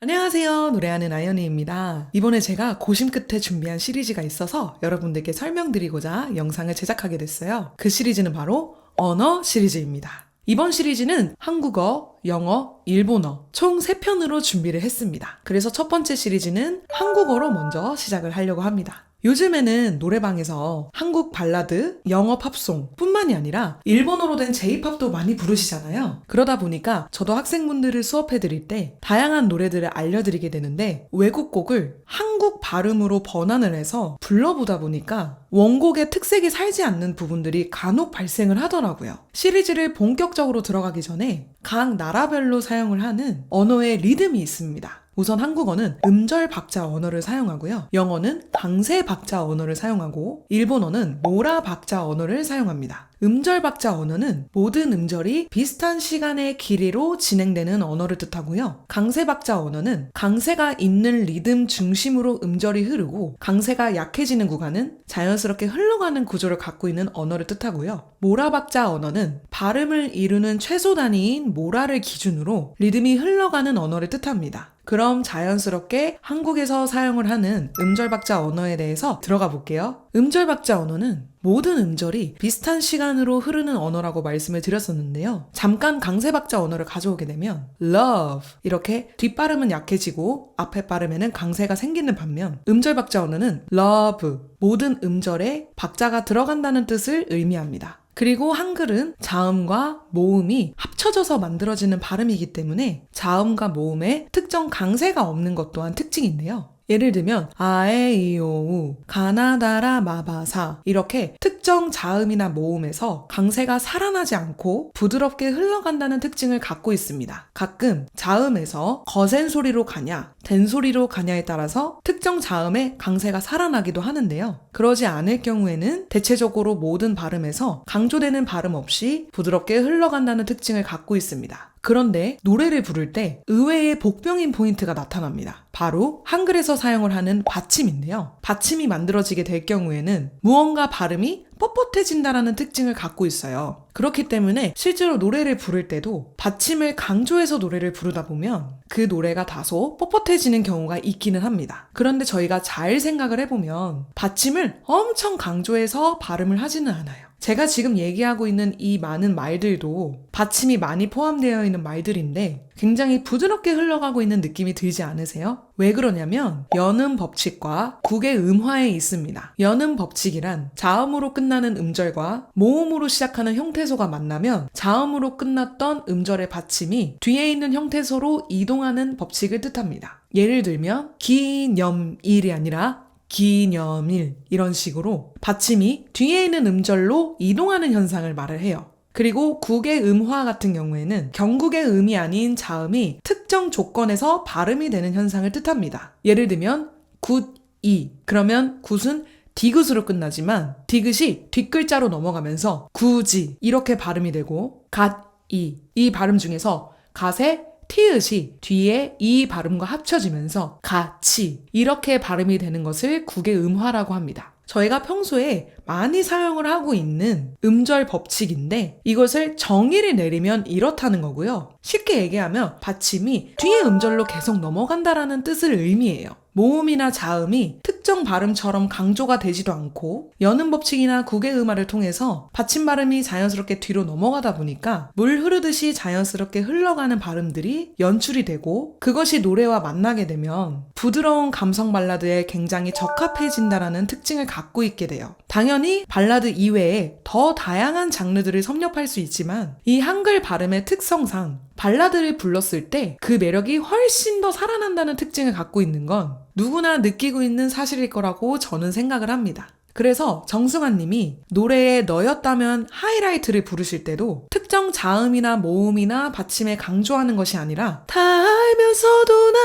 안녕하세요. 노래하는 아연이입니다. 이번에 제가 고심 끝에 준비한 시리즈가 있어서 여러분들께 설명드리고자 영상을 제작하게 됐어요. 그 시리즈는 바로 언어 시리즈입니다. 이번 시리즈는 한국어, 영어, 일본어 총 3편으로 준비를 했습니다. 그래서 첫 번째 시리즈는 한국어로 먼저 시작을 하려고 합니다. 요즘에는 노래방에서 한국 발라드, 영어 팝송 뿐만이 아니라 일본어로 된 J-팝도 많이 부르시잖아요. 그러다 보니까 저도 학생분들을 수업해드릴 때 다양한 노래들을 알려드리게 되는데 외국 곡을 한국 발음으로 번안을 해서 불러보다 보니까 원곡의 특색이 살지 않는 부분들이 간혹 발생을 하더라고요. 시리즈를 본격적으로 들어가기 전에 각 나라별로 사용을 하는 언어의 리듬이 있습니다. 우선 한국어는 음절 박자 언어를 사용하고요. 영어는 강세 박자 언어를 사용하고 일본어는 모라 박자 언어를 사용합니다. 음절 박자 언어는 모든 음절이 비슷한 시간의 길이로 진행되는 언어를 뜻하고요. 강세 박자 언어는 강세가 있는 리듬 중심으로 음절이 흐르고 강세가 약해지는 구간은 자연스럽게 흘러가는 구조를 갖고 있는 언어를 뜻하고요. 모라 박자 언어는 발음을 이루는 최소 단위인 모라를 기준으로 리듬이 흘러가는 언어를 뜻합니다. 그럼 자연스럽게 한국에서 사용을 하는 음절박자 언어에 대해서 들어가 볼게요. 음절박자 언어는 모든 음절이 비슷한 시간으로 흐르는 언어라고 말씀을 드렸었는데요. 잠깐 강세박자 언어를 가져오게 되면 love 이렇게 뒷발음은 약해지고 앞에 발음에는 강세가 생기는 반면 음절박자 언어는 love 모든 음절에 박자가 들어간다는 뜻을 의미합니다. 그리고 한글은 자음과 모음이 합쳐져서 만들어지는 발음이기 때문에 자음과 모음에 특정 강세가 없는 것 또한 특징인데요. 예를 들면 아에이오우, 가나다라 마바사 이렇게 특정 자음이나 모음에서 강세가 살아나지 않고 부드럽게 흘러간다는 특징을 갖고 있습니다. 가끔 자음에서 거센 소리로 가냐, 댄 소리로 가냐에 따라서 특정 자음에 강세가 살아나기도 하는데요. 그러지 않을 경우에는 대체적으로 모든 발음에서 강조되는 발음 없이 부드럽게 흘러간다는 특징을 갖고 있습니다. 그런데 노래를 부를 때 의외의 복병인 포인트가 나타납니다. 바로 한글에서 사용을 하는 받침인데요. 받침이 만들어지게 될 경우에는 무언가 발음이 뻣뻣해진다라는 특징을 갖고 있어요. 그렇기 때문에 실제로 노래를 부를 때도 받침을 강조해서 노래를 부르다 보면 그 노래가 다소 뻣뻣해지는 경우가 있기는 합니다. 그런데 저희가 잘 생각을 해보면 받침을 엄청 강조해서 발음을 하지는 않아요. 제가 지금 얘기하고 있는 이 많은 말들도 받침이 많이 포함되어 있는 말들인데 굉장히 부드럽게 흘러가고 있는 느낌이 들지 않으세요? 왜 그러냐면 연음 법칙과 국의 음화에 있습니다. 연음 법칙이란 자음으로 끝나는 음절과 모음으로 시작하는 형태소가 만나면 자음으로 끝났던 음절의 받침이 뒤에 있는 형태소로 이동하는 법칙을 뜻합니다. 예를 들면 기념일이 아니라 기념일 이런 식으로 받침이 뒤에 있는 음절로 이동하는 현상을 말을 해요. 그리고 국의 음화 같은 경우에는 경국의 음이 아닌 자음이 특정 조건에서 발음이 되는 현상을 뜻합니다. 예를 들면 굿이 그러면 굿은 디귿으로 끝나지만 디귿이 뒷글자로 넘어가면서 구지 이렇게 발음이 되고 갓이 이 발음 중에서 갓의 티읕이 뒤에 이 발음과 합쳐지면서 같이 이렇게 발음이 되는 것을 국의 음화라고 합니다. 저희가 평소에 많이 사용을 하고 있는 음절 법칙인데 이것을 정의를 내리면 이렇다는 거고요. 쉽게 얘기하면 받침이 뒤에 음절로 계속 넘어간다라는 뜻을 의미해요. 모음이나 자음이 특정 발음처럼 강조가 되지도 않고 연음 법칙이나 국의 음화를 통해서 받침 발음이 자연스럽게 뒤로 넘어가다 보니까 물 흐르듯이 자연스럽게 흘러가는 발음들이 연출이 되고 그것이 노래와 만나게 되면 부드러운 감성 발라드에 굉장히 적합해진다라는 특징을 갖고 있게 돼요. 당연히 발라드 이외에 더 다양한 장르들을 섭렵할 수 있지만 이 한글 발음의 특성상 발라드를 불렀을 때 그 매력이 훨씬 더 살아난다는 특징을 갖고 있는 건 누구나 느끼고 있는 사실일 거라고 저는 생각을 합니다. 그래서 정승환 님이 노래에 너였다면 하이라이트를 부르실 때도 특정 자음이나 모음이나 받침에 강조하는 것이 아니라 다 알면서도 나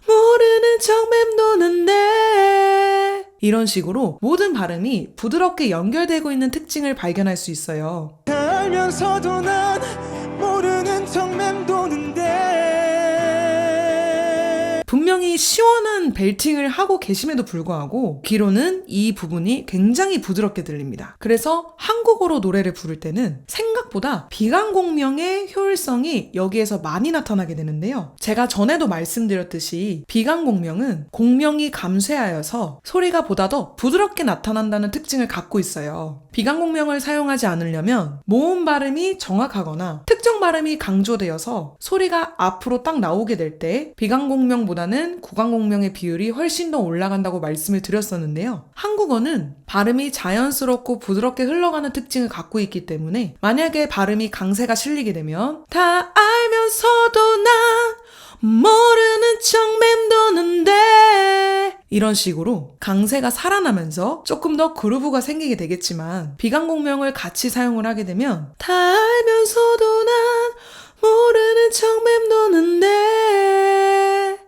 모르는 척 맴도는데 이런 식으로 모든 발음이 부드럽게 연결되고 있는 특징을 발견할 수 있어요. 다 알면서도 난 모르는 척 맴도는데 분명히 시원한 벨팅을 하고 계심에도 불구하고 귀로는 이 부분이 굉장히 부드럽게 들립니다. 그래서 한국어로 노래를 부를 때는 생각보다 비강공명의 효율성이 여기에서 많이 나타나게 되는데요. 제가 전에도 말씀드렸듯이 비강공명은 공명이 감쇄하여서 소리가 보다 더 부드럽게 나타난다는 특징을 갖고 있어요. 비강공명을 사용하지 않으려면 모음 발음이 정확하거나 특정 발음이 강조되어서 소리가 앞으로 딱 나오게 될 때 비강공명보다는 구강공명의 비율이 훨씬 더 올라간다고 말씀을 드렸었는데요. 한국어는 발음이 자연스럽고 부드럽게 흘러가는 특징을 갖고 있기 때문에 만약에 발음이 강세가 실리게 되면 다 알면서도 난 모르는 척 맴도는데 이런 식으로 강세가 살아나면서 조금 더 그루브가 생기게 되겠지만 비강공명을 같이 사용을 하게 되면 다 알면서도 난 모르는 척 맴도는데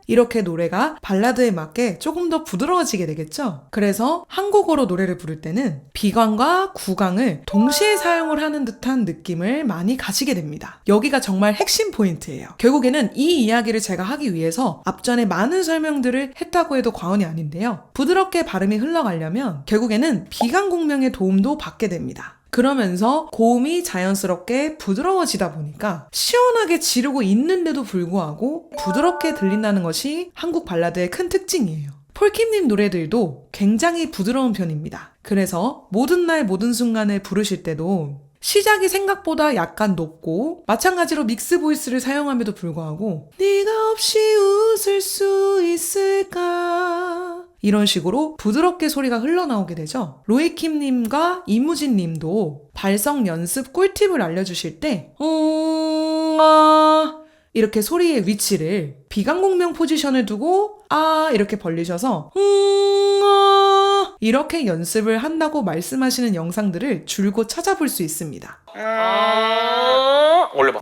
이렇게 노래가 발라드에 맞게 조금 더 부드러워지게 되겠죠? 그래서 한국어로 노래를 부를 때는 비강과 구강을 동시에 사용을 하는 듯한 느낌을 많이 가지게 됩니다. 여기가 정말 핵심 포인트예요. 결국에는 이 이야기를 제가 하기 위해서 앞전에 많은 설명들을 했다고 해도 과언이 아닌데요. 부드럽게 발음이 흘러가려면 결국에는 비강공명의 도움도 받게 됩니다. 그러면서 고음이 자연스럽게 부드러워지다 보니까 시원하게 지르고 있는데도 불구하고 부드럽게 들린다는 것이 한국 발라드의 큰 특징이에요. 폴킴님 노래들도 굉장히 부드러운 편입니다. 그래서 모든 날 모든 순간을 부르실 때도 시작이 생각보다 약간 높고 마찬가지로 믹스 보이스를 사용함에도 불구하고 네가 없이 웃을 수 있을까 이런 식으로 부드럽게 소리가 흘러나오게 되죠. 로이킴님과 이무진님도 발성 연습 꿀팁을 알려주실 때 이렇게 소리의 위치를 비강공명 포지션을 두고 이렇게 벌리셔서 이렇게 연습을 한다고 말씀하시는 영상들을 줄곧 찾아볼 수 있습니다. 올려봐.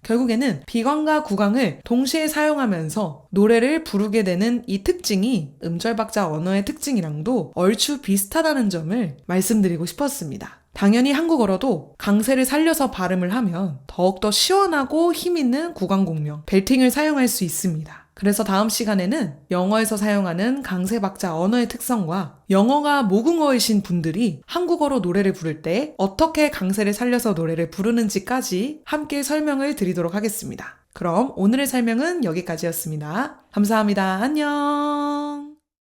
결국에는 비강과 구강을 동시에 사용하면서 노래를 부르게 되는 이 특징이 음절박자 언어의 특징이랑도 얼추 비슷하다는 점을 말씀드리고 싶었습니다. 당연히 한국어로도 강세를 살려서 발음을 하면 더욱더 시원하고 힘있는 구강공명, 벨팅을 사용할 수 있습니다. 그래서 다음 시간에는 영어에서 사용하는 강세박자 언어의 특성과 영어가 모국어이신 분들이 한국어로 노래를 부를 때 어떻게 강세를 살려서 노래를 부르는지까지 함께 설명을 드리도록 하겠습니다. 그럼 오늘의 설명은 여기까지였습니다. 감사합니다. 안녕!